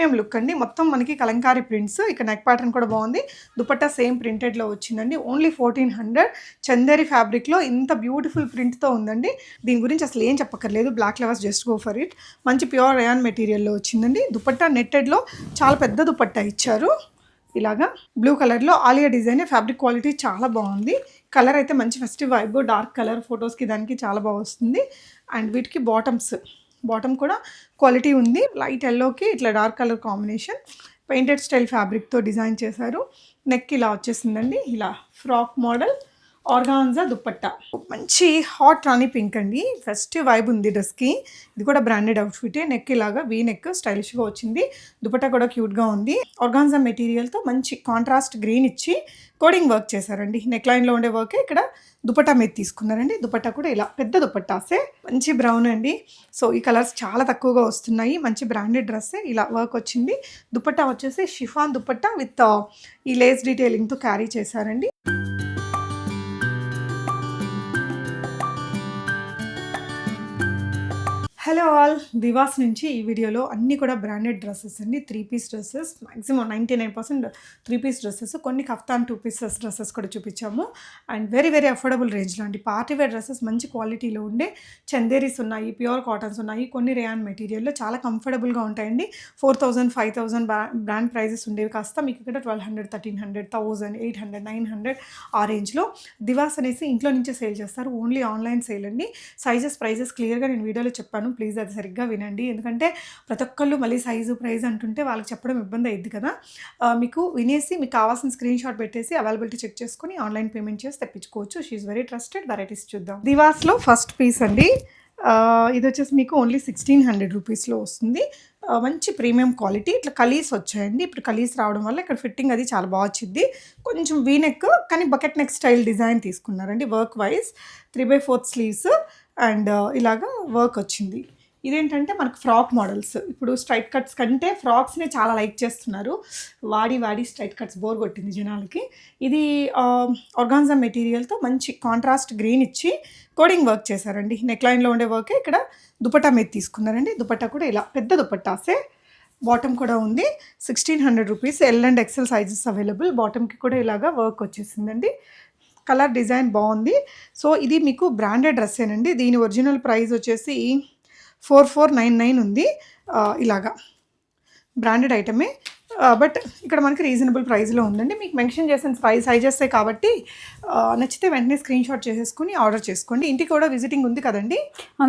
Premium look అండి. మొత్తం మనకి కలంకారీ ప్రింట్స్. ఇక్కడ నెక్ ప్యాటర్న్ కూడా బాగుంది. దుపట్టా సేమ్ ప్రింటెడ్లో వచ్చిందండి. ఓన్లీ 1400 చందేరి ఫ్యాబ్రిక్లో ఇంత బ్యూటిఫుల్ ప్రింట్తో ఉందండి. దీని గురించి అసలు ఏం చెప్పక్కర్లేదు. Black lovers just go for it. మంచి ప్యూర్ రేయాన్ మెటీరియల్లో వచ్చిందండి. దుపట్టా నెట్టెడ్లో చాలా పెద్ద దుపట్టా ఇచ్చారు. ఇలాగా బ్లూ కలర్లో ఆలియా డిజైన్. ఫ్యాబ్రిక్ క్వాలిటీ చాలా బాగుంది. కలర్ అయితే మంచి ఫెస్టివ్ వైబ్, డార్క్ కలర్ ఫొటోస్కి దానికి చాలా బాగా వస్తుంది. అండ్ వీటికి బాటమ్ కూడా క్వాలిటీ ఉంది. లైట్ ఎల్లోకి ఇట్లా dark colour combination painted style ఫ్యాబ్రిక్తో డిజైన్ చేశారు. నెక్ ఇలా వచ్చేసిందండి. ఇలా ఫ్రాక్ మోడల్ ఆర్గాన్జా దుపట్టా. మంచి హాట్ రాణి పింక్ అండి. ఫెస్టివ్ వైబ్ ఉంది డ్రెస్కి. ఇది కూడా బ్రాండెడ్ అవుట్ఫిట్. నెక్ ఇలాగా వీ నెక్ స్టైలిష్గా వచ్చింది. దుపట్టా కూడా క్యూట్గా ఉంది. ఆర్గాన్జా మెటీరియల్తో మంచి కాంట్రాస్ట్ గ్రీన్ ఇచ్చి కోడింగ్ వర్క్ చేశారండి. నెక్ లైన్లో ఉండే వర్క్ ఇక్కడ దుపట్టా మీద తీసుకున్నారండి. దుపట్టా కూడా ఇలా పెద్ద దుపట్టాసే. మంచి బ్రౌన్ అండి. సో ఈ కలర్స్ చాలా తక్కువగా వస్తున్నాయి. మంచి బ్రాండెడ్ డ్రెస్సే. ఇలా వర్క్ వచ్చింది. దుపట్టా వచ్చేసి షిఫాన్ దుపట్టా విత్ ఈ లేస్ డీటెయిలింగ్తో క్యారీ చేశారండి. హలో ఆల్, దివాస్ నుంచి ఈ వీడియోలో అన్నీ కూడా బ్రాండెడ్ డ్రెస్సెస్ అండి. 3 piece dresses, maximum 99% 3 piece dresses, కొన్ని కఫ్తాన్ 2 పీసెస్ డ్రెస్సెస్ కూడా చూపించాము. అండ్ వెరీ వెరీ అఫోర్డబుల్ రేంజ్లో అండి. పార్టీ వేర్ డ్రెస్సెస్ మంచి క్వాలిటీలో ఉండే చందేరీస్ ఉన్నాయి, ప్యూర్ కాటన్స్ ఉన్నాయి, కొన్ని రేయాన్ మెటీరియల్లో చాలా కంఫర్టబుల్గా ఉంటాయండి. 4000, 5000 బ్రాండ్ ప్రైజెస్ ఉండేవి కాస్త మీకు ఇక్కడ 1200, 1300, 1000, 800, 900 ఆ రేంజ్లో దివాస్ అనేసి ఇంట్లో నుంచే సేల్ చేస్తారు. ఓన్లీ ఆన్లైన్ సేల్ అండి. సైజెస్ ప్రైజెస్ క్లియర్గా నేను వీడియోలో చెప్పాను. ప్లీజ్ అది సరిగ్గా వినండి. ఎందుకంటే ప్రతి ఒక్కళ్ళు మళ్ళీ సైజు ప్రైజ్ అంటుంటే వాళ్ళకి చెప్పడం ఇబ్బంది అయ్యిద్ది కదా. మీకు వినేసి మీకు కావాల్సిన స్క్రీన్ షాట్ పెట్టేసి అవైలబిలిటీ చెక్ చేసుకుని ఆన్లైన్ పేమెంట్ చేసి తెప్పించుకోవచ్చు. She's very trusted. వెరైటీస్ చూద్దాం. దివాస్లో ఫస్ట్ పీస్ అండి. ఇది వచ్చేసి మీకు ఓన్లీ 1600 రూపీస్లో వస్తుంది. మంచి ప్రీమియం క్వాలిటీ. ఇట్లా కలీస్ వచ్చాయండి. ఇప్పుడు కలీస్ రావడం వల్ల ఇక్కడ ఫిట్టింగ్ అది చాలా బాగా వచ్చింది. కొంచెం వీనెక్ కానీ బకెట్ నెక్ స్టైల్ డిజైన్ తీసుకున్నారండి. వర్క్ వైజ్ 3/4 స్లీవ్స్ అండ్ ఇలాగా వర్క్ వచ్చింది. ఇదేంటంటే మనకు ఫ్రాక్ మోడల్స్. ఇప్పుడు స్ట్రైట్ కట్స్ కంటే ఫ్రాక్స్నే చాలా లైక్ చేస్తున్నారు. వాడి స్ట్రైట్ కట్స్ బోర్ కొట్టింది జనాలకి. ఇది ఆర్గాన్జా మెటీరియల్తో మంచి కాంట్రాస్ట్ గ్రీన్ ఇచ్చి కోడింగ్ వర్క్ చేశారండి. నెక్ లైన్లో ఉండే వర్కే ఇక్కడ దుపట్టా మీద తీసుకున్నారండి. దుపట్టా కూడా ఇలా పెద్ద దుపట్టాసే. బాటమ్ కూడా ఉంది. 1600 rupees. L and XL sizes available. బాటమ్కి కూడా ఇలాగా వర్క్ వచ్చేసిందండి. కలర్ డిజైన్ బాగుంది. సో ఇది మీకు బ్రాండెడ్ డ్రెస్సేనండి. దీని ఒరిజినల్ ప్రైస్ వచ్చేసి 4499 ఉంది. ఇలాగా బ్రాండెడ్ ఐటమే. బట్ ఇక్కడ మనకి రీజనబుల్ ప్రైస్లో ఉందండి. మీకు మెన్షన్ చేసిన సైజెసే కాబట్టి నచ్చితే వెంటనే స్క్రీన్ షాట్ చేసేసుకుని ఆర్డర్ చేసుకోండి. ఇంటికి కూడా విజిటింగ్ ఉంది కదండి?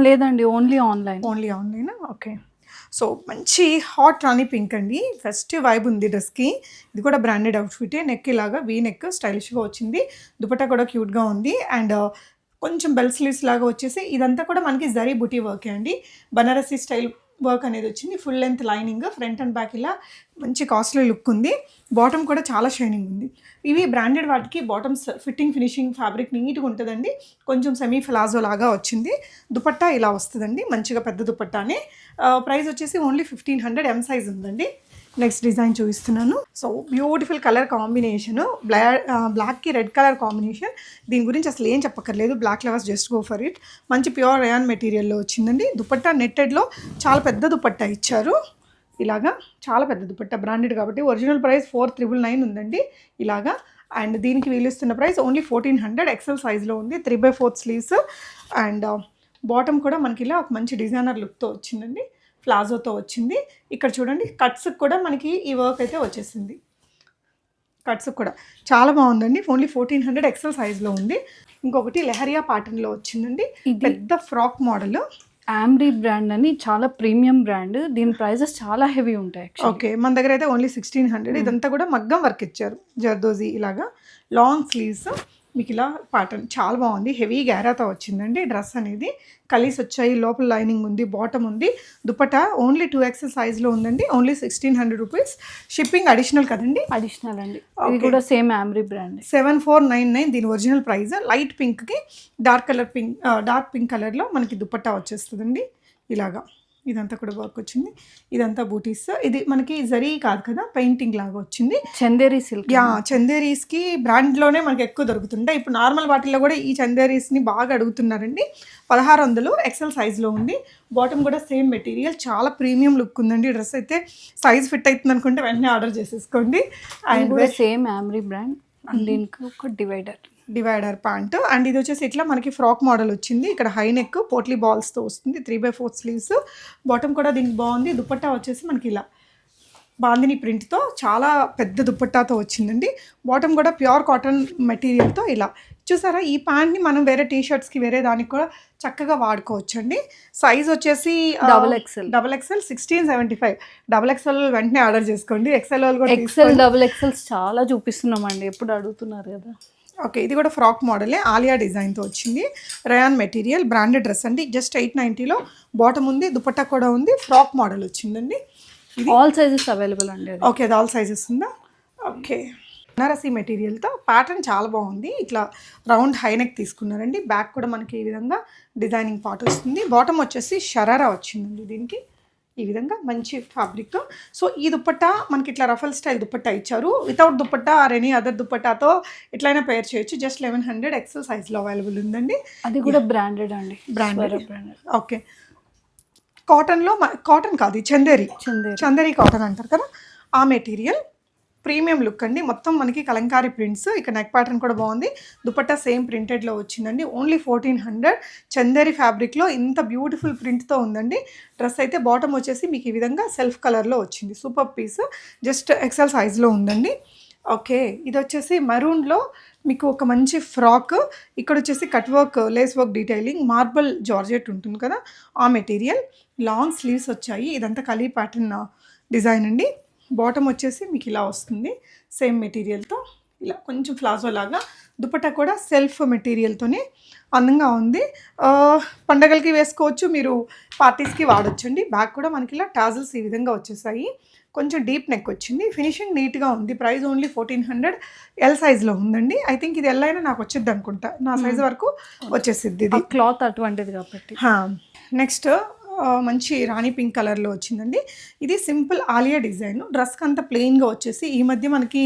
లేదండి, ఓన్లీ ఆన్లైన్. ఓకే. సో మంచి హాట్ రాణి పింక్ అండి. ఫెస్టివ్ వైబ్ ఉంది డ్రెస్కి. ఇది కూడా బ్రాండెడ్ అవుట్ఫిట్. నెక్ ఇలాగా వీ నెక్ స్టైలిష్గా వచ్చింది. దుపట్టా కూడా క్యూట్గా ఉంది. అండ్ కొంచెం బెల్ స్లీవ్స్ లాగా వచ్చేసి ఇదంతా కూడా మనకి జరీ బుటీ వర్కే అండి. బనారసీ స్టైల్ వర్క్ అనేది వచ్చింది. Full length lining, front and back ఇలా మంచి కాస్ట్లీ లుక్ ఉంది. బాటమ్ కూడా చాలా షైనింగ్ ఉంది. ఇవి బ్రాండెడ్ వాటికి బాటమ్స్ ఫిట్టింగ్ ఫినిషింగ్ ఫ్యాబ్రిక్ నీట్గా ఉంటుందండి. కొంచెం సెమీ ఫ్లాజో లాగా వచ్చింది. దుపట్టా ఇలా వస్తుందండి. మంచిగా పెద్ద దుపట్టానే. ప్రైస్ వచ్చేసి ఓన్లీ 1500. ఎం సైజ్ ఉందండి. నెక్స్ట్ డిజైన్ చూపిస్తున్నాను. So beautiful colour combination. బ్లాక్కి రెడ్ కలర్ కాంబినేషన్. దీని గురించి అసలు ఏం చెప్పక్కర్లేదు. Black lovers just go for it. మంచి ప్యూర్ రేయాన్ మెటీరియల్లో వచ్చిందండి. దుపట్టా నెట్టెడ్లో చాలా పెద్ద దుపట్టా ఇచ్చారు. ఇలాగా చాలా పెద్ద దుపట్టా, బ్రాండెడ్ కాబట్టి. ఒరిజినల్ ప్రైస్ 4999 ఉందండి. ఇలాగా. అండ్ దీనికి వీలుస్తున్న ప్రైస్ ఓన్లీ 1400. ఎక్సెల్ సైజ్లో ఉంది. 3/4 స్లీవ్స్ అండ్ బాటమ్ కూడా మనకి ఇలా ఒక మంచి డిజైనర్ లుక్తో వచ్చిందండి. ప్లాజోతో వచ్చింది. ఇక్కడ చూడండి, కట్స్కి కూడా మనకి ఈ వర్క్ అయితే వచ్చేసింది. కట్స్కి కూడా చాలా బాగుందండి. ఓన్లీ 1400. ఎక్సెల్ సైజ్లో ఉంది. ఇంకొకటి లెహరియా ప్యాటర్న్లో వచ్చిందండి. పెద్ద ఫ్రాక్ మోడల్. ఆమ్రీ బ్రాండ్ అని చాలా ప్రీమియం బ్రాండ్. దీని ప్రైజెస్ చాలా హెవీ ఉంటాయి. ఓకే, మన దగ్గర అయితే ఓన్లీ 1600. ఇదంతా కూడా మగ్గం వర్క్ ఇచ్చారు. జర్దోజీ ఇలాగా లాంగ్ స్లీవ్స్. మీకు ఇలా ప్యాటర్న్ చాలా బాగుంది. హెవీ గ్యారాతో వచ్చిందండి డ్రెస్ అనేది. కలీస్ వచ్చాయి. లోపల లైనింగ్ ఉంది. బాటమ్ ఉంది. దుపట్టా ఓన్లీ 2XL సైజ్లో ఉందండి. Only 1600 rupees. షిప్పింగ్ అడిషనల్ కదండి? అడిషనల్ అండి. ఇది కూడా సేమ్ ఆమ్రీ బ్రాండ్. 7499 దీని ఒరిజినల్ ప్రైస్. లైట్ పింక్కి డార్క్ పింక్ కలర్లో మనకి దుపట్టా వచ్చేస్తుందండి. ఇలాగా ఇదంతా కూడా వర్క్ వచ్చింది, ఇదంతా బూటీస్. ఇది మనకి జరీ కాదు కదా, పెయింటింగ్ లాగా వచ్చింది. చందేరి సిల్క్. యా, చందేరీస్కి బ్రాండ్లోనే మనకి ఎక్కువ దొరుకుతుంటాయి. ఇప్పుడు నార్మల్ వాటిల్లో కూడా ఈ చందేరీస్ని బాగా అడుగుతున్నారండి. 1600 ఎక్సెల్ సైజ్లో ఉంది. బాటమ్ కూడా సేమ్ మెటీరియల్, చాలా ప్రీమియం లుక్ ఉందండి. డ్రెస్ అయితే సైజ్ ఫిట్ అవుతుంది అనుకుంటే వెంటనే ఆర్డర్ చేసేసుకోండి. అండ్ సేమ్ ఆమ్రీ బ్రాండ్, అండ్ దీనికి ఒక డివైడర్ ప్యాంట్. అండ్ ఇది వచ్చేసి ఇట్లా మనకి ఫ్రాక్ మోడల్ వచ్చింది. ఇక్కడ హై నెక్ పోట్లీ బాల్స్తో వస్తుంది, 3/4 స్లీవ్స్. బాటమ్ కూడా దీనికి బాగుంది. దుపట్టా వచ్చేసి మనకి ఇలా బాందిని ప్రింట్తో చాలా పెద్ద దుపట్టాతో వచ్చిందండి. బాటమ్ కూడా ప్యూర్ కాటన్ మెటీరియల్తో ఇలా చూసారా. ఈ ప్యాంట్ని మనం వేరే టీషర్ట్స్కి వేరే దానికి కూడా చక్కగా వాడుకోవచ్చు అండి. సైజ్ వచ్చేసి డబుల్ ఎక్సెల్ 1675. డబుల్ ఎక్సెల్ వెంటనే ఆర్డర్ చేసుకోండి. ఎక్సెల్ వాళ్ళు కూడా ఎక్సెల్ డబుల్ ఎక్సెల్స్ చాలా చూపిస్తున్నామండి, ఎప్పుడు అడుగుతున్నారు కదా. ఓకే, ఇది కూడా ఫ్రాక్ మోడలే, ఆలియా డిజైన్తో వచ్చింది. రయాన్ మెటీరియల్, బ్రాండెడ్ డ్రెస్ అండి. జస్ట్ 890లో బాటమ్ ఉంది, దుపట్టా కూడా ఉంది. ఫ్రాక్ మోడల్ వచ్చిందండి. ఆల్ సైజెస్ అవైలబుల్ అండి. ఓకే, అది ఆల్ సైజెస్ ఉందా? ఓకే, బనారసీ మెటీరియల్తో ప్యాటర్న్ చాలా బాగుంది. ఇట్లా రౌండ్ హై నెక్ తీసుకున్నారండి. బ్యాక్ కూడా మనకి ఈ విధంగా డిజైనింగ్ పార్ట్ వస్తుంది. బాటమ్ వచ్చేసి షరారా వచ్చిందండి. దీనికి ఈ విధంగా మంచి ఫ్యాబ్రిక్. సో ఈ దుపట్టా మనకి ఇట్లా రఫల్ స్టైల్ దుపట్టా ఇచ్చారు. Without dupatta or any other దుపట్టాతో ఎట్లయినా పేర్ చేయొచ్చు. జస్ట్ 1100 ఎక్సెల్ సైజ్లో అవైలబుల్ ఉందండి. అది కూడా బ్రాండెడ్ అండి, బ్రాండెడ్. ఓకే, కాటన్లో కాటన్ కాదు, చందేరి కాటన్ అంటారు కదా, ఆ మెటీరియల్. ప్రీమియం లుక్ అండి. మొత్తం మనకి కలంకారీ ప్రింట్స్. ఇక నెక్ ప్యాటర్న్ కూడా బాగుంది. దుపట్టా సేమ్ ప్రింటెడ్లో వచ్చిందండి. ఓన్లీ 1400. చందేరి ఫ్యాబ్రిక్లో ఇంత బ్యూటిఫుల్ ప్రింట్తో ఉందండి. డ్రెస్ అయితే బాటమ్ వచ్చేసి మీకు ఈ విధంగా సెల్ఫ్ కలర్లో వచ్చింది. సూపర్ పీస్, జస్ట్ ఎక్సెల్ సైజ్లో ఉందండి. ఓకే, ఇది వచ్చేసి మరూన్లో మీకు ఒక మంచి ఫ్రాక్. ఇక్కడ వచ్చేసి cut work, lace work detailing, marble georgette ఉంటుంది కదా, ఆ మెటీరియల్. లాంగ్ స్లీవ్స్ వచ్చాయి. ఇదంతా కలీ ప్యాటర్న్ డిజైన్ అండి. బాటమ్ వచ్చేసి మీకు ఇలా వస్తుంది, సేమ్ మెటీరియల్తో ఇలా కొంచెం ఫ్లాజో లాగా. దుపట్టా కూడా సెల్ఫ్ మెటీరియల్తోనే అందంగా ఉంది. పండగలకి వేసుకోవచ్చు, మీరు పార్టీస్కి వాడచ్చు అండి. బ్యాక్ కూడా మనకి ఇలా టాజిల్స్ ఈ విధంగా వచ్చేసాయి. కొంచెం డీప్ నెక్ వచ్చింది. ఫినిషింగ్ నీట్గా ఉంది. Price only 1400. ఎల్ సైజ్లో ఉందండి. ఐ థింక్ ఇది ఎల్ అయినా నాకు వచ్చిద్ది అనుకుంటా, నా సైజ్ వరకు వచ్చేసిద్ది. ఇది క్లాత్ అటువంటిది కాబట్టి. నెక్స్ట్ మంచి రాణి పింక్ కలర్లో వచ్చిందండి. ఇది సింపుల్ ఆలియా డిజైన్. డ్రెస్కి అంతా ప్లెయిన్గా వచ్చేసి ఈ మధ్య మనకి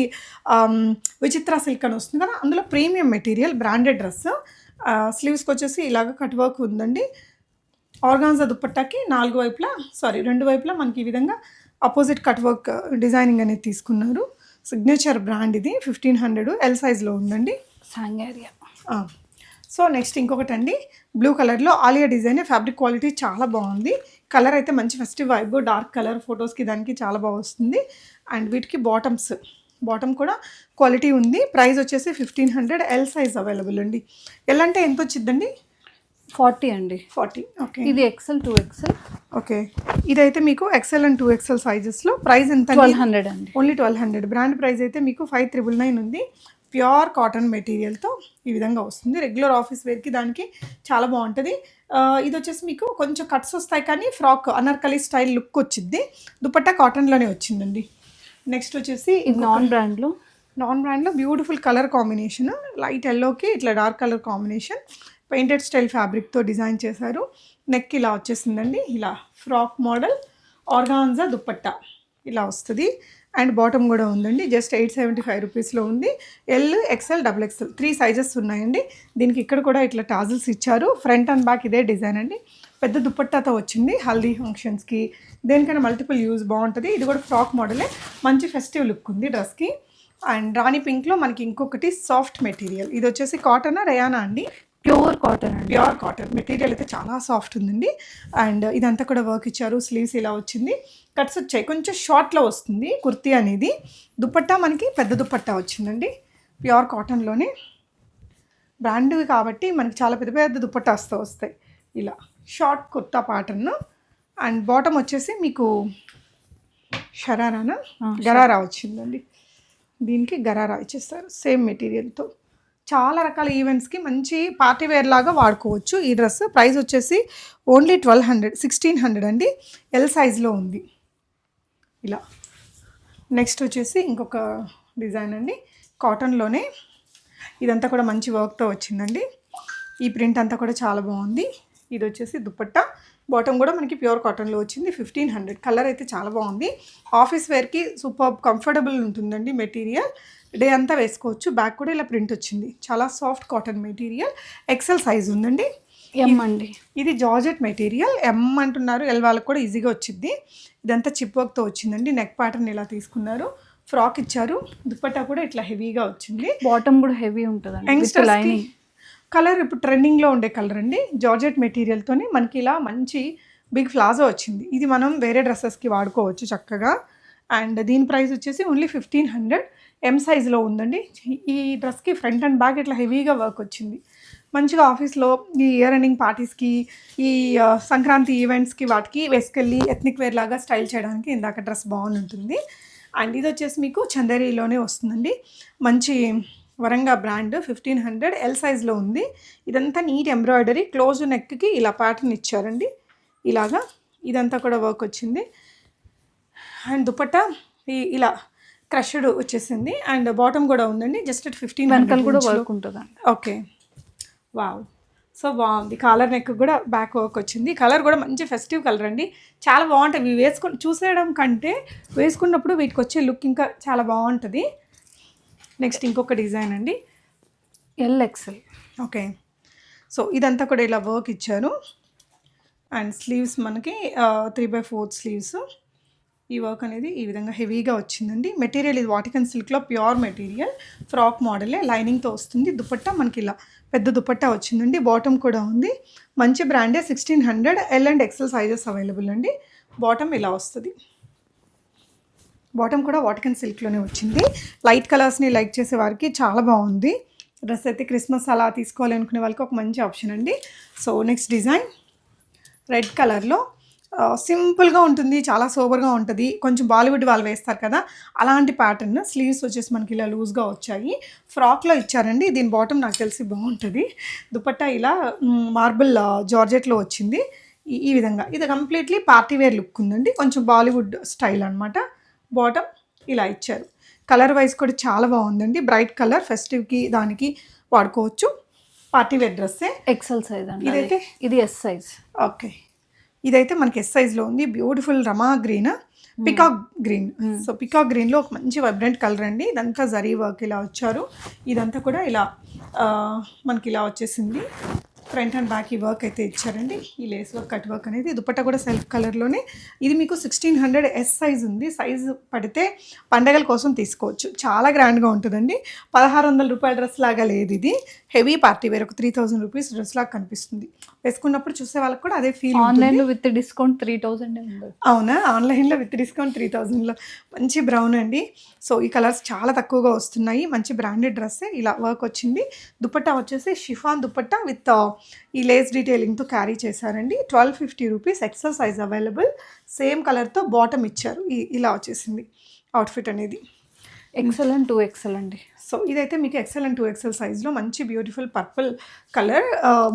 విచిత్ర సిల్క్ అని వస్తుంది కదా, అందులో ప్రీమియం మెటీరియల్, బ్రాండెడ్ డ్రెస్. స్లీవ్స్కి వచ్చేసి ఇలాగ కట్ వర్క్ ఉందండి. ఆర్గాన్జా దుపట్టాకి రెండు వైపులా మనకి ఈ విధంగా అపోజిట్ కట్ వర్క్ డిజైనింగ్ అనేది తీసుకున్నారు. సిగ్నేచర్ బ్రాండ్ ఇది. 1500 ఎల్ సైజ్లో ఉందండి. సాంగారియా. సో నెక్స్ట్ ఇంకొకటి అండి, బ్లూ కలర్లో ఆలియా డిజైన్. ఫ్యాబ్రిక్ క్వాలిటీ చాలా బాగుంది. కలర్ అయితే మంచి ఫెస్టివ్ వైబ్, డార్క్ కలర్, ఫొటోస్కి దానికి చాలా బాగా వస్తుంది. అండ్ వీటికి బాటమ్ కూడా క్వాలిటీ ఉంది. ప్రైస్ వచ్చేసి 1500. ఎల్ సైజ్ అవైలబుల్ అండి. ఎల్ అంటే ఎంత వచ్చిందండి? 40 అండి. 40. ఓకే, ఇది ఎక్సెల్ 2XL. ఓకే, ఇదైతే మీకు ఎక్సెల్ అండ్ 2XL సైజెస్లో. ప్రైస్ ఎంత? 1200 అండి. ఓన్లీ 1200. బ్రాండ్ ప్రైస్ అయితే మీకు 5999 ఉంది. ప్యూర్ కాటన్ మెటీరియల్తో ఈ విధంగా వస్తుంది. రెగ్యులర్ ఆఫీస్ వేర్కి దానికి చాలా బాగుంటుంది. ఇది వచ్చేసి మీకు కొంచెం కట్స్ వస్తాయి కానీ ఫ్రాక్ అనార్కలి స్టైల్ లుక్ వచ్చింది. దుపట్టా కాటన్లోనే వచ్చిందండి. నెక్స్ట్ వచ్చేసి నాన్ బ్రాండ్లో బ్యూటిఫుల్ కలర్ కాంబినేషన్. లైట్ ఎల్లోకి ఇట్లా dark colour combination, painted style ఫ్యాబ్రిక్తో డిజైన్ చేశారు. నెక్ ఇలా వచ్చేసిందండి. ఇలా ఫ్రాక్ మోడల్, ఆర్గాన్జా దుపట్టా ఇలా వస్తుంది. అండ్ బాటమ్ కూడా ఉందండి. జస్ట్ 875 రూపీస్లో ఉంది. ఎల్, ఎక్సెల్, XXL 3 సైజెస్ ఉన్నాయండి. దీనికి ఇక్కడ కూడా ఇట్లా టాజిల్స్ ఇచ్చారు. ఫ్రంట్ అండ్ బ్యాక్ ఇదే డిజైన్ అండి. పెద్ద దుపట్టాతో వచ్చింది. హల్దీ ఫంక్షన్స్కి దేనికైనా మల్టిపుల్ యూజ్ బాగుంటుంది. ఇది కూడా ఫ్రాక్ మోడలే, మంచి ఫెస్టివ్ లుక్ ఉంది డ్రెస్కి. అండ్ రాణి పింక్లో మనకి ఇంకొకటి సాఫ్ట్ మెటీరియల్. ఇది వచ్చేసి కాటనా రయానా అండి? ప్యూర్ కాటన్ మెటీరియల్ అయితే చాలా సాఫ్ట్ ఉందండి. అండ్ ఇదంతా కూడా వర్క్ ఇచ్చారు. స్లీవ్స్ ఇలా వచ్చింది, కట్స్ వచ్చాయి. కొంచెం షార్ట్లో వస్తుంది కుర్తీ అనేది. దుపట్టా మనకి పెద్ద దుపట్టా వచ్చిందండి. ప్యూర్ కాటన్లోనే బ్రాండ్ కాబట్టి మనకి చాలా పెద్ద పెద్ద దుపట్టాస్తో వస్తాయి. ఇలా short kurta pattern. And bottom వచ్చేసి మీకు గరారా వచ్చిందండి. దీనికి గరారా ఇచ్చేస్తారు సేమ్ మెటీరియల్తో. చాలా రకాల ఈవెంట్స్కి మంచి పార్టీ వేర్ లాగా వాడుకోవచ్చు ఈ డ్రెస్. ప్రైస్ వచ్చేసి ఓన్లీ 1600 అండి. ఎల్ సైజ్లో ఉంది ఇలా. నెక్స్ట్ వచ్చేసి ఇంకొక డిజైన్ అండి, కాటన్లోనే. ఇదంతా కూడా మంచి వర్క్తో వచ్చిందండి. ఈ ప్రింట్ అంతా కూడా చాలా బాగుంది. ఇది వచ్చేసి దుపట్టా, బాటమ్ కూడా మనకి ప్యూర్ కాటన్లో వచ్చింది. 1500. కలర్ అయితే చాలా బాగుంది. ఆఫీస్ వేర్కి సూపర్ కంఫర్టబుల్ ఉంటుందండి మెటీరియల్. డే అంతా వేసుకోవచ్చు. బ్యాక్ కూడా ఇలా ప్రింట్ వచ్చింది. చాలా soft cotton material. XL size ఉందండి. ఎం అండి. ఇది జార్జెట్ మెటీరియల్. ఎం అంటున్నారు, ఎల్ వాళ్ళకి కూడా ఈజీగా వచ్చింది. ఇదంతా చిప్ వర్క్తో వచ్చిందండి. నెక్ ప్యాటర్న్ ఇలా తీసుకున్నారు. ఫ్రాక్ ఇచ్చారు. దుపట్టా కూడా ఇట్లా హెవీగా వచ్చింది. బాటమ్ కూడా హెవీ ఉంటుంది. లైనింగ్ కలర్ ఇప్పుడు ట్రెండింగ్లో ఉండే కలర్ అండి. జార్జెట్ మెటీరియల్తోని మనకి ఇలా మంచి బిగ్ ప్లాజో వచ్చింది. ఇది మనం వేరే డ్రెస్సెస్కి వాడుకోవచ్చు చక్కగా. అండ్ దీని ప్రైస్ వచ్చేసి ఓన్లీ 1500. ఎం సైజులో ఉందండి. ఈ డ్రెస్కి ఫ్రంట్ అండ్ బ్యాక్ ఇట్లా హెవీగా వర్క్ వచ్చింది. మంచిగా ఆఫీస్లో ఈ ఇయర్ ఎండింగ్ పార్టీస్కి, ఈ సంక్రాంతి ఈవెంట్స్కి వాటికి వేసుకెళ్ళి ఎథ్నిక్ వేర్ లాగా స్టైల్ చేయడానికి ఇందాక డ్రెస్ బాగుంటుంది. అండ్ ఇది వచ్చేసి మీకు చందేరీలోనే వస్తుందండి. మంచి వరంగా బ్రాండ్. 1500. ఎల్ సైజ్లో ఉంది. ఇదంతా నీట్ ఎంబ్రాయిడరీ. క్లోజ్ నెక్కి ఇలా ప్యాటర్న్ ఇచ్చారండి. ఇలాగా ఇదంతా కూడా వర్క్ వచ్చింది. అండ్ దుపట్టా ఇలా క్రష్డ్ వచ్చేసింది. అండ్ బాటమ్ కూడా ఉందండి. జస్ట్ 1500 కూడా వర్క్ ఉంటుంది. ఓకే, వావ్, సో బాగుంది. కాలర్ నెక్ కూడా బ్యాక్ వర్క్ వచ్చింది. కలర్ కూడా మంచి ఫెస్టివ్ కలర్ అండి. చాలా బాగుంటాయి. ఇవి వేసుకొని చూసేయడం కంటే వేసుకున్నప్పుడు వీటికి వచ్చే లుక్ ఇంకా చాలా బాగుంటుంది. నెక్స్ట్ ఇంకొక డిజైన్ అండి. ఎల్ఎక్స్ఎల్. ఓకే, సో ఇదంతా కూడా ఇలా వర్క్ ఇచ్చారు. అండ్ స్లీవ్స్ మనకి 3/4 స్లీవ్స్. ఈ వర్క్ అనేది ఈ విధంగా హెవీగా వచ్చిందండి. మెటీరియల్ ఇది వాటికన్ సిల్క్లో ప్యూర్ మెటీరియల్. ఫ్రాక్ మోడలే, లైనింగ్తో వస్తుంది. దుపట్టా మనకి ఇలా పెద్ద దుపట్టా వచ్చిందండి. బాటమ్ కూడా ఉంది. మంచి బ్రాండే. 1600. L and XL sizes available అండి. బాటమ్ ఇలా వస్తుంది. బాటమ్ కూడా వాటికన్ సిల్క్లోనే వచ్చింది. లైట్ కలర్స్ని లైక్ చేసే వారికి చాలా బాగుంది డ్రెస్ అయితే. క్రిస్మస్ అలా తీసుకోవాలి అనుకునే వాళ్ళకి ఒక మంచి ఆప్షన్ అండి. సో నెక్స్ట్ డిజైన్ రెడ్ కలర్లో సింపుల్గా ఉంటుంది. చాలా సోబర్గా ఉంటుంది. కొంచెం బాలీవుడ్ వాళ్ళు వేస్తారు కదా, అలాంటి ప్యాటర్న్. స్లీవ్స్ వచ్చేసి మనకి ఇలా లూజ్గా వచ్చాయి. ఫ్రాక్లో ఇచ్చారండి. దీని బాటమ్ నాకు తెలిసి బాగుంటుంది. దుపట్టా ఇలా మార్బుల్ జార్జెట్లో వచ్చింది. ఈ విధంగా ఇది కంప్లీట్లీ పార్టీ వేర్ లుక్ ఉందండి. కొంచెం బాలీవుడ్ స్టైల్ అనమాట. బాటమ్ ఇలా ఇచ్చారు. కలర్ వైజ్ కూడా చాలా బాగుందండి. Bright colour. ఫెస్టివ్కి దానికి వాడుకోవచ్చు. పార్టీ వేర్ డ్రెస్సే. ఎక్సెల్ సైజ్ అండి. ఇదైతే ఇది ఎస్ సైజ్. ఓకే, ఇదైతే మనకి ఎస్ సైజ్లో ఉంది. Beautiful rama green, peacock green. So peacock గ్రీన్లో ఒక మంచి వైబ్రెంట్ కలర్ అండి. ఇదంతా జరీ వర్క్ ఇలా వచ్చారు. ఇదంతా కూడా ఇలా మనకి ఇలా వచ్చేసింది. ఫ్రంట్ అండ్ బ్యాక్ ఈ వర్క్ అయితే ఇచ్చారండి. ఈ లేస్ వర్క్, కట్ వర్క్ అనేది. దుపట్టా కూడా సెల్ఫ్ కలర్లోనే. ఇది మీకు 1600 ఎస్ సైజ్ ఉంది. సైజు పడితే పండగల కోసం తీసుకోవచ్చు. చాలా గ్రాండ్గా ఉంటుందండి. 1600 రూపాయల డ్రెస్ లాగా లేదు ఇది. Heavy party wear. ఒక 3000 రూపీస్ డ్రెస్ లాగా కనిపిస్తుంది. వేసుకున్నప్పుడు చూసే వాళ్ళకి కూడా అదే ఫీల్. ఆన్లైన్లో విత్ డిస్కౌంట్ 3000 ఉంది. అవునా? ఆన్లైన్లో విత్ డిస్కౌంట్ 3000లో. మంచి బ్రౌన్ అండి. సో ఈ కలర్స్ చాలా తక్కువగా వస్తున్నాయి. మంచి బ్రాండెడ్ డ్రెస్సే. ఇలా వర్క్ వచ్చింది. దుపట్టా వచ్చేసి షిఫాన్ దుపట్టా విత్ ఈ లేస్ డీటెయిలింగ్తో క్యారీ చేశారండి. 1250 rupees. XL size available. Same కలర్తో బాటమ్ ఇచ్చారు. ఇలా వచ్చేసింది అవుట్ఫిట్ అనేది. ఎక్సెల్ అండ్ 2XL అండి. సో ఇదైతే మీకు ఎక్సెల్ అండ్ 2XL సైజ్లో మంచి బ్యూటిఫుల్ పర్పుల్ కలర్,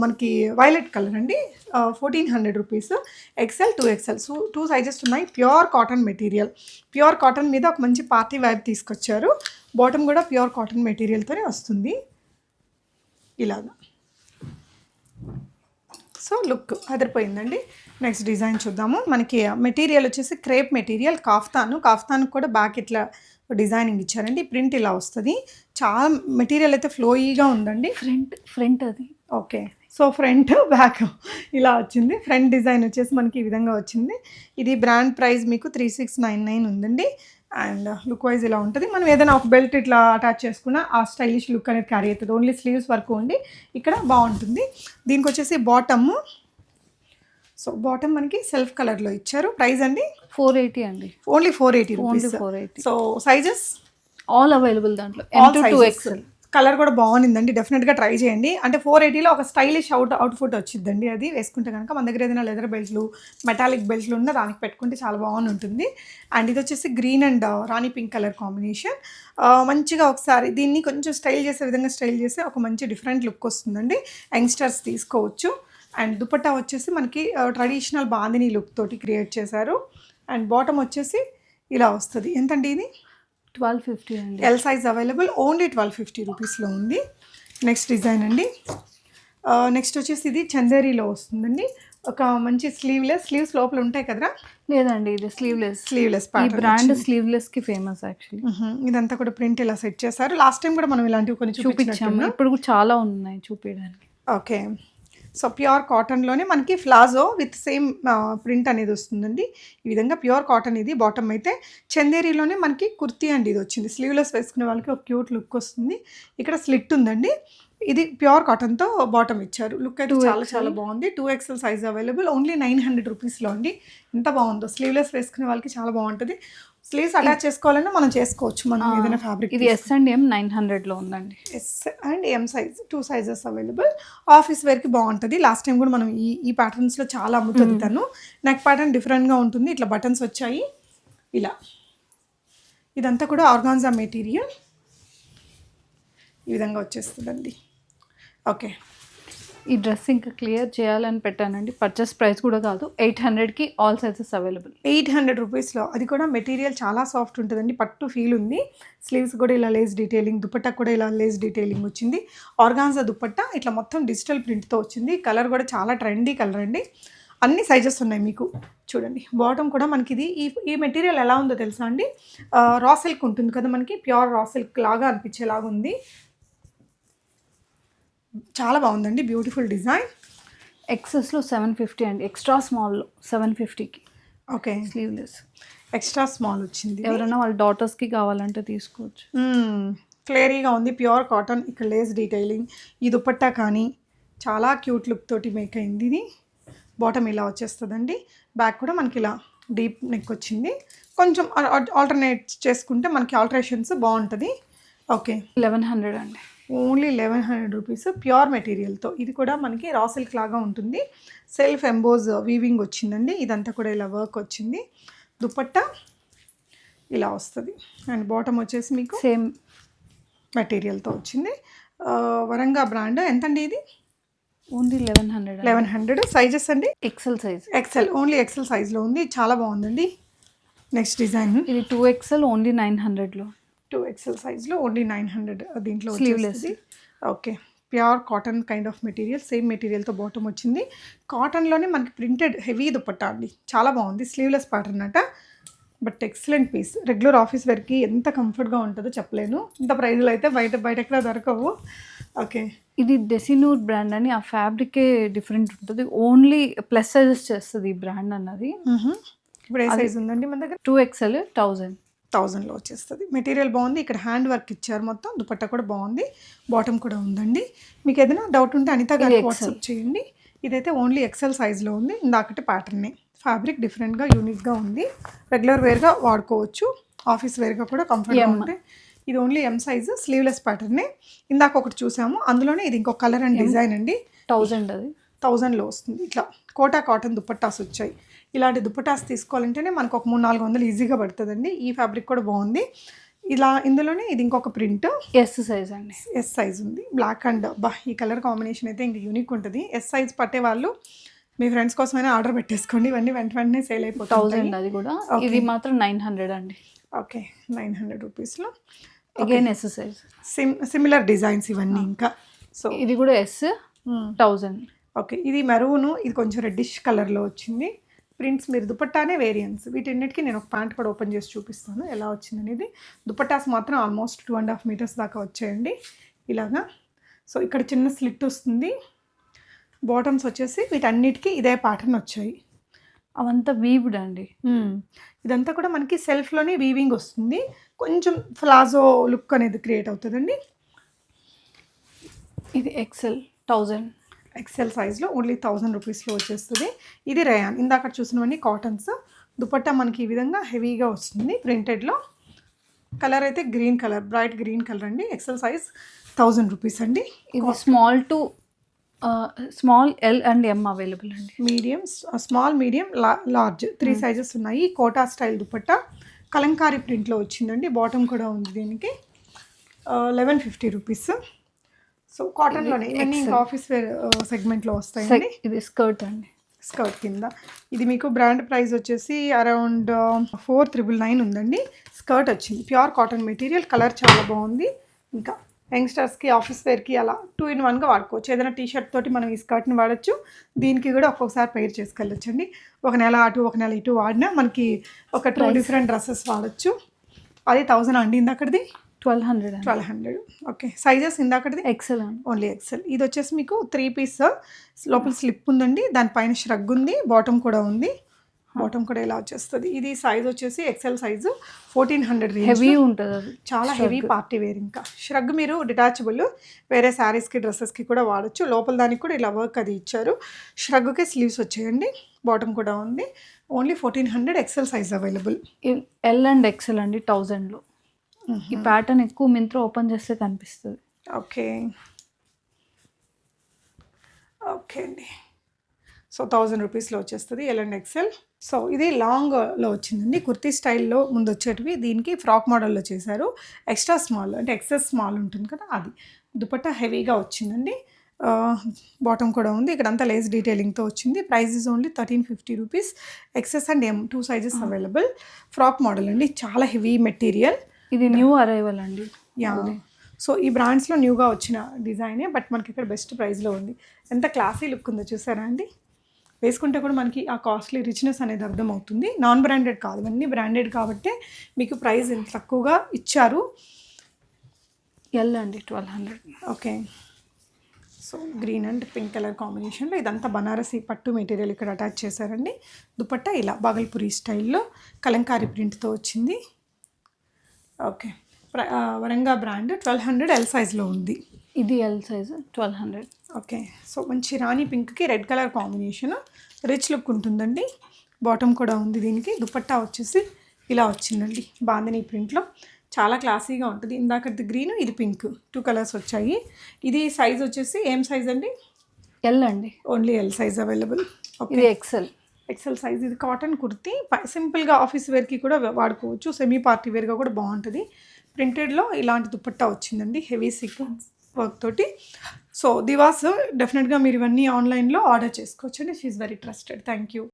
మనకి వైలెట్ కలర్ అండి. 1400 rupees. XL 2XL. So 2 sizes ఉన్నాయి. Pure cotton material. Pure cotton మీద ఒక మంచి పార్టీ వైబ్ తీసుకొచ్చారు. బాటమ్ కూడా ప్యూర్ కాటన్ మెటీరియల్తోనే వస్తుంది. ఇలాగా. సో లుక్ అదిరిపోయిందండి. నెక్స్ట్ డిజైన్ చూద్దాము. మనకి మెటీరియల్ వచ్చేసి క్రేప్ మెటీరియల్. కాఫ్తాన్ కూడా బ్యాక్ ఇట్లా డిజైనింగ్ ఇచ్చారండి. ప్రింట్ ఇలా వస్తుంది. చాలా మెటీరియల్ అయితే ఫ్లోయీగా ఉందండి. ఫ్రంట్ అది. ఓకే, సో ఫ్రంట్ బ్యాక్ ఇలా వచ్చింది. ఫ్రంట్ డిజైన్ వచ్చేసి మనకి ఈ విధంగా వచ్చింది. ఇది బ్రాండ్ ప్రైస్ మీకు 3699 ఉందండి. అండ్ లుక్ వైజ్ ఇలా ఉంటుంది. మనం ఏదైనా ఒక బెల్ట్ ఇట్లా అటాచ్ చేసుకున్న ఆ స్టైలిష్ లుక్ అనేది క్యారీ అవుతుంది. ఓన్లీ స్లీవ్స్ వరకు ఉండి ఇక్కడ బాగుంటుంది. దీనికి వచ్చేసి బాటమ్. సో బాటమ్ మనకి సెల్ఫ్ కలర్లో ఇచ్చారు. ప్రైస్ అండి 480 అండి. Only 480 rupees. 480. So sizes all available దాంట్లో. All sizes. 2XL. కలర్ కూడా బాగుందండి. డెఫినెట్గా ట్రై చేయండి. అంటే 480లో ఒక స్టైలిష్ అవుట్ఫుట్ వచ్చిందండి. అది వేసుకుంటే కనుక మన దగ్గర ఏదైనా లెదర్ బెల్ట్లు, మెటాలిక్ బెల్ట్లు ఉన్న దానికి పెట్టుకుంటే చాలా బాగుంటుంది. అండ్ ఇది వచ్చేసి green and Rani pink colour combination. మంచిగా ఒకసారి దీన్ని కొంచెం స్టైల్ చేసే విధంగా స్టైల్ చేస్తే ఒక మంచి డిఫరెంట్ లుక్ వస్తుందండి. యంగ్స్టర్స్ తీసుకోవచ్చు. అండ్ దుపట్టా వచ్చేసి మనకి ట్రెడిషనల్ బాందిని లుక్ తోటి క్రియేట్ చేశారు. అండ్ బాటమ్ వచ్చేసి ఇలా వస్తుంది. ఎంతండి ఇది? 1250 అండి. L size available. ఓన్లీ 1250 రూపీస్లో ఉంది. నెక్స్ట్ డిజైన్ అండి. నెక్స్ట్ వచ్చేసి ఇది చందేరీలో వస్తుందండి. ఒక మంచి స్లీవ్స్ లోపల ఉంటాయి కదరా. లేదండి, ఇది స్లీవ్లెస్. స్లీవ్లెస్ ఈ ప్యాటర్న్ బ్రాండ్ స్లీవ్లెస్ కి ఫేమస్ యాక్చువల్లీ. ఇదంతా కూడా ప్రింట్ ఇలా సెట్ చేశారు. లాస్ట్ టైం కూడా మనం ఇలాంటివి కొన్ని చూపించాము, చూపించాము. ఇప్పుడు కూడా చాలా ఉన్నాయి చూపించడానికి. ఓకే, సో ప్యూర్ కాటన్లోనే మనకి ఫ్లాజో విత్ సేమ్ ప్రింట్ అనేది వస్తుందండి. ఈ విధంగా ప్యూర్ కాటన్. ఇది బాటమ్ అయితే చందేరీలోనే మనకి కుర్తీ అండి ఇది వచ్చింది. స్లీవ్లెస్ వేసుకునే వాళ్ళకి ఒక క్యూట్ లుక్ వస్తుంది. ఇక్కడ స్లిట్ ఉందండి. ఇది ప్యూర్ కాటన్తో బాటమ్ ఇచ్చారు. లుక్ అయితే చాలా చాలా బాగుంది. 2XL సైజ్ అవైలబుల్ ఓన్లీ 900 రూపీస్లో అండి. ఎంత బాగుందో. స్లీవ్లెస్ వేసుకునే వాళ్ళకి చాలా బాగుంటుంది. స్లీవ్స్ అటాచ్ చేసుకోవాలన్నా మనం చేసుకోవచ్చు, మనం ఏదైనా ఫ్యాబ్రిక్. ఇది S&M 900లో ఉందండి. S&M size 2 sizes available. Office వేర్కి బాగుంటుంది. లాస్ట్ టైం కూడా మనం ఈ ప్యాటర్న్స్లో చాలా అమ్ముతుంది తను. నెక్ ప్యాటర్న్ డిఫరెంట్గా ఉంటుంది. ఇట్లా బటన్స్ వచ్చాయి ఇలా. ఇదంతా కూడా ఆర్గాన్జా మెటీరియల్ ఈ విధంగా వచ్చేస్తుందండి. ఓకే, ఈ డ్రెస్ ఇంకా క్లియర్ చేయాలని పెట్టానండి. పర్చేస్ ప్రైస్ కూడా కాదు, 800కి ఆల్ సైజెస్ అవైలబుల్. 800 రూపీస్లో. అది కూడా మెటీరియల్ చాలా సాఫ్ట్ ఉంటుందండి. పట్టు ఫీల్ ఉంది. స్లీవ్స్ కూడా ఇలా లేస్ డీటెయిలింగ్, దుపట్టా కూడా ఇలా లేస్ డీటెయిలింగ్ వచ్చింది. ఆర్గాన్జా దుపట్టా ఇట్లా మొత్తం డిజిటల్ ప్రింట్తో వచ్చింది. కలర్ కూడా చాలా ట్రెండీ కలర్ అండి. అన్ని సైజెస్ ఉన్నాయి మీకు. చూడండి బాటమ్ కూడా మనకి ఇది ఈ మెటీరియల్ ఎలా ఉందో తెలుసా అండి. రా సిల్క్ ఉంటుంది కదా మనకి, ప్యూర్ రా సిల్క్ లాగా అనిపించేలాగా ఉంది. చాలా బాగుందండి. Beautiful design. ఎక్సెస్లో 750 అండి, ఎక్స్ట్రా స్మాల్లో 750కి. ఓకే, స్లీవ్లెస్ ఎక్స్ట్రా స్మాల్ వచ్చింది. ఎవరైనా వాళ్ళ డాటర్స్కి కావాలంటే తీసుకోవచ్చు. క్లియరీగా ఉంది. Pure cotton. ఇక్కడ లేస్ డీటెయిలింగ్. ఈ దుపట్టా కానీ చాలా క్యూట్ లుక్ తోటి మేక్ అయింది. ఇది బాటమ్ ఇలా వచ్చేస్తుందండి. బ్యాక్ కూడా మనకి ఇలా డీప్ నెక్ వచ్చింది. కొంచెం ఆల్టర్నేట్ చేసుకుంటే మనకి ఆల్టరేషన్స్ బాగుంటుంది. ఓకే, 1100 అండి. ఓన్లీ 1100 రూపీస్ ప్యూర్ మెటీరియల్తో. ఇది కూడా మనకి రా సిల్క్ లాగా ఉంటుంది. సెల్ఫ్ ఎంబోజ్ వీవింగ్ వచ్చిందండి. ఇదంతా కూడా ఇలా వర్క్ వచ్చింది. దుపట్టా ఇలా వస్తుంది. అండ్ బాటమ్ వచ్చేసి మీకు సేమ్ మెటీరియల్తో వచ్చింది. వరంగా బ్రాండ్. ఎంతండి ఇది? ఓన్లీ 1100. 1100. సైజెస్ అండి XL size. XL. Only XL సైజ్లో ఉంది. చాలా బాగుందండి. నెక్స్ట్ డిజైన్ ఇది 2XL ఓన్లీ 900లో. 2XL సైజ్లో ఓన్లీ 900 దీంట్లో sleeveless. Okay, pure cotton kind of material. Same మెటీరియల్తో బాటమ్ వచ్చింది. కాటన్లోనే మనకి ప్రింటెడ్ హెవీ దుపట్టా అండి. చాలా బాగుంది. స్లీవ్లెస్ ప్యాటర్న్ అట. But excellent piece. Regular office వేర్కి ఎంత కంఫర్ట్గా ఉంటుందో చెప్పలేను. ఇంత ప్రైజ్లో అయితే బయట ఎక్కడ దొరకవు. ఓకే, ఇది డెసినూర్ బ్రాండ్ అని, ఆ ఫ్యాబ్రికే డిఫరెంట్ ఉంటుంది. ఓన్లీ ప్లస్ సైజెస్ చేస్తుంది ఈ బ్రాండ్ అన్నది. ఇప్పుడు ఏ సైజ్ ఉందండి మన దగ్గర? 2XL 1000లో వచ్చేస్తుంది. మెటీరియల్ బాగుంది. ఇక్కడ హ్యాండ్ వర్క్ ఇచ్చారు మొత్తం. దుపట్టా కూడా బాగుంది. బాటమ్ కూడా ఉందండి. మీకు ఏదైనా డౌట్ ఉంటే అనిత గారికి వాట్సాప్ చేయండి. ఇదైతే ఓన్లీ ఎక్సెల్ సైజ్లో ఉంది. ఇందాకటి ప్యాటర్నే. ఫ్యాబ్రిక్ డిఫరెంట్గా యూనిక్గా ఉంది. రెగ్యులర్ వేర్గా వాడుకోవచ్చు, ఆఫీస్ వేర్గా కూడా కంఫర్ట్గా ఉంటాయి. ఇది ఓన్లీ M సైజు. స్లీవ్లెస్ ప్యాటర్నే. ఇందాక ఒకటి చూసాము, అందులోనే ఇది ఇంకొక కలర్ అండ్ డిజైన్ అండి. 1000 అది 1000లో వస్తుంది. ఇట్లా కోటా కాటన్ దుపట్టాస్ వచ్చాయి. ఇలాంటి దుపట్టాస్ తీసుకోవాలంటేనే మనకు ఒక 300-400 ఈజీగా పడుతుందండి. ఈ ఫ్యాబ్రిక్ కూడా బాగుంది. ఇలా ఇందులోనే ఇది ఇంకొక ప్రింట్. S సైజ్ అండి. S సైజ్ ఉంది. బ్లాక్ అండ్ ఈ కలర్ కాంబినేషన్ అయితే ఇంక యూనిక్ ఉంటుంది. S సైజ్ పట్టే వాళ్ళు మీ ఫ్రెండ్స్ కోసమైనా ఆర్డర్ పెట్టేసుకోండి. ఇవన్నీ వెంటనే సేల్ అయిపోతాయి. 1000 అది కూడా. ఇది మాత్రం 900 అండి. ఓకే, 900 రూపీస్లో. Again S size. Similar designs ఇవన్నీ. ఇంకా సో ఇది కూడా S 1000. ఓకే, ఇది మెరూను. ఇది కొంచెం రెడ్డిష్ కలర్లో వచ్చింది. ప్రింట్స్ మీరు దుపట్టానే వేరియన్స్. వీటన్నిటికీ నేను ఒక ప్యాంట్ కూడా ఓపెన్ చేసి చూపిస్తాను ఎలా వచ్చిందనేది. దుపట్టాస్ మాత్రం ఆల్మోస్ట్ 2.5 మీటర్స్ దాకా వచ్చాయండి ఇలాగా. సో ఇక్కడ చిన్న స్లిట్ వస్తుంది. బాటమ్స్ వచ్చేసి వీటన్నిటికీ ఇదే ప్యాటర్న్ వచ్చాయి. అవంతా వీవ్డ్ అండి. ఇదంతా కూడా మనకి సెల్ఫ్లోనే వీవింగ్ వస్తుంది. కొంచెం ఫ్లాజో లుక్ అనేది క్రియేట్ అవుతుందండి. ఇది XL 1000. ఎక్సెల్ సైజ్లో ఓన్లీ 1000 రూపీస్లో వచ్చేస్తుంది. ఇది రేయాన్. ఇందాక చూసినవన్నీ కాటన్స్. దుపట్టా మనకి ఈ విధంగా హెవీగా వస్తుంది ప్రింటెడ్లో. కలర్ అయితే green colour, bright green colour అండి. ఎక్సెల్ సైజ్ 1000 రూపీస్ అండి. ఇది small L and M available అండి. Medium, small, medium, large 3 sizes ఉన్నాయి. కోటా స్టైల్ దుపట్టా కలంకారీ ప్రింట్లో వచ్చిందండి. బాటమ్ కూడా ఉంది దీనికి. 1150 రూపీస్. సో కాటన్లోనే ఇవన్నీ ఇంకా ఆఫీస్ వేర్ సెగ్మెంట్లో వస్తాయండి. ఇది స్కర్ట్ అండి. స్కర్ట్ కింద. ఇది మీకు బ్రాండ్ ప్రైస్ వచ్చేసి అరౌండ్ 4999 ఉందండి. స్కర్ట్ వచ్చింది. Pure cotton material. కలర్ చాలా బాగుంది. ఇంకా యంగ్స్టర్స్కి ఆఫీస్ వేర్కి అలా 2-in-1గా వాడుకోవచ్చు. ఏదైనా టీ షర్ట్ తోటి మనం ఈ స్కర్ట్ని వాడచ్చు, దీనికి కూడా ఒక్కొక్కసారి పెయిర్ చేసుకెళ్ళొచ్చండి. ఒక నెల అటు ఒక నెల ఇటు వాడినా మనకి ఒక 2 డిఫరెంట్ డ్రెస్సెస్ వాడచ్చు. అది 1000 అండి ఇందాకటిది 1200. ఓకే, సైజెస్ ఇందాకటిది ఎక్సెల్ ఓన్లీ ఎక్సెల్. ఇది వచ్చేసి మీకు 3 పీస్, లోపల స్లిప్ ఉందండి, దానిపైన ష్రగ్ ఉంది, బాటమ్ కూడా ఉంది. బాటమ్ కూడా ఇలా వచ్చేస్తుంది. ఇది సైజ్ వచ్చేసి ఎక్సెల్ సైజు 1400 హెవీ ఉంటుంది అది, చాలా హెవీ పార్టీ వేర్. ఇంకా ష్రగ్ మీరు డిటాచబుల్ వేరే శారీస్కి డ్రెస్సెస్కి కూడా వాడచ్చు. లోపల దానికి కూడా ఇలా వర్క్ అది ఇచ్చారు. ష్రగ్కి స్లీవ్స్ వచ్చాయండి, బాటమ్ కూడా ఉంది. Only 1400 XL size available. L and XL అండి 1000లో. ఈ ప్యాటర్న్ ఎక్కువ మింత్రా ఓపెన్ చేస్తే కనిపిస్తుంది. ఓకే ఓకే అండి. సో 1000 రూపీస్లో వచ్చేస్తుంది ఎల్ అండ్ ఎక్సెల్. సో ఇది లాంగ్లో వచ్చిందండి, కుర్తీ స్టైల్లో ముందు వచ్చేటివి. దీనికి ఫ్రాక్ మోడల్లో చేశారు. ఎక్స్ట్రా స్మాల్ అంటే ఎక్సెస్ స్మాల్ ఉంటుంది కదా అది. దుపట్టా హెవీగా వచ్చిందండి, బాటమ్ కూడా ఉంది. ఇక్కడ అంతా లేస్ డీటెయిలింగ్తో వచ్చింది. Price is only 1350 rupees. Excess and M 2 sizes available. Frock model అండి, చాలా హెవీ మెటీరియల్. ఇది న్యూ అరైవల్ అండి. యా, సో ఈ బ్రాండ్స్లో న్యూగా వచ్చిన డిజైనే, బట్ మనకి ఇక్కడ బెస్ట్ ప్రైస్లో ఉంది. ఎంత క్లాసీ లుక్ ఉందో చూసారా అండి. వేసుకుంటే కూడా మనకి ఆ కాస్ట్లీ రిచ్నెస్ అనేది అర్థమవుతుంది. నాన్ బ్రాండెడ్ కాదు, అన్నీ బ్రాండెడ్ కాబట్టి మీకు ప్రైస్ ఇంత తక్కువగా ఇచ్చారు. ఎల్ అండి 1200. Okay, so green and pink colour కాంబినేషన్లో ఇదంతా బనారసి పట్టు మెటీరియల్ ఇక్కడ అటాచ్ చేశారండి. దుపట్టా ఇలా బాగల్పూరి స్టైల్లో కలంకారీ ప్రింట్తో వచ్చింది. ఓకే, వరంగా బ్రాండ్ 1200 ఎల్ సైజ్లో ఉంది. ఇది ఎల్ సైజ్ 1200. ఓకే, సో మంచి రాణి పింక్కి red colour combination, rich look ఉంటుందండి. బాటమ్ కూడా ఉంది దీనికి. దుపట్టా వచ్చేసి ఇలా వచ్చిందండి బాందిని ప్రింట్లో, చాలా క్లాసీగా ఉంటుంది. ఇందాకది గ్రీన్, ఇది పింక్, 2 కలర్స్ వచ్చాయి. ఇది సైజ్ వచ్చేసి ఏం సైజ్ అండి? ఎల్ అండి, ఓన్లీ ఎల్ సైజ్ అవైలబుల్. ఇది ఎక్సెల్ సైజ్. ఇది కాటన్ కుర్తీ, సింపుల్గా ఆఫీస్ వేర్కి కూడా వాడుకోవచ్చు, సెమీ పార్టీ వేర్గా కూడా బాగుంటుంది. ప్రింటెడ్లో ఇలాంటి దుపట్టా వచ్చిందండి, హెవీ సీక్వెన్స్ వర్క్ తోటి. సో దివాస్ డెఫినెట్గా మీరు ఇవన్నీ ఆన్లైన్లో ఆర్డర్ చేసుకోవచ్చండి. She is very trusted. Thank you.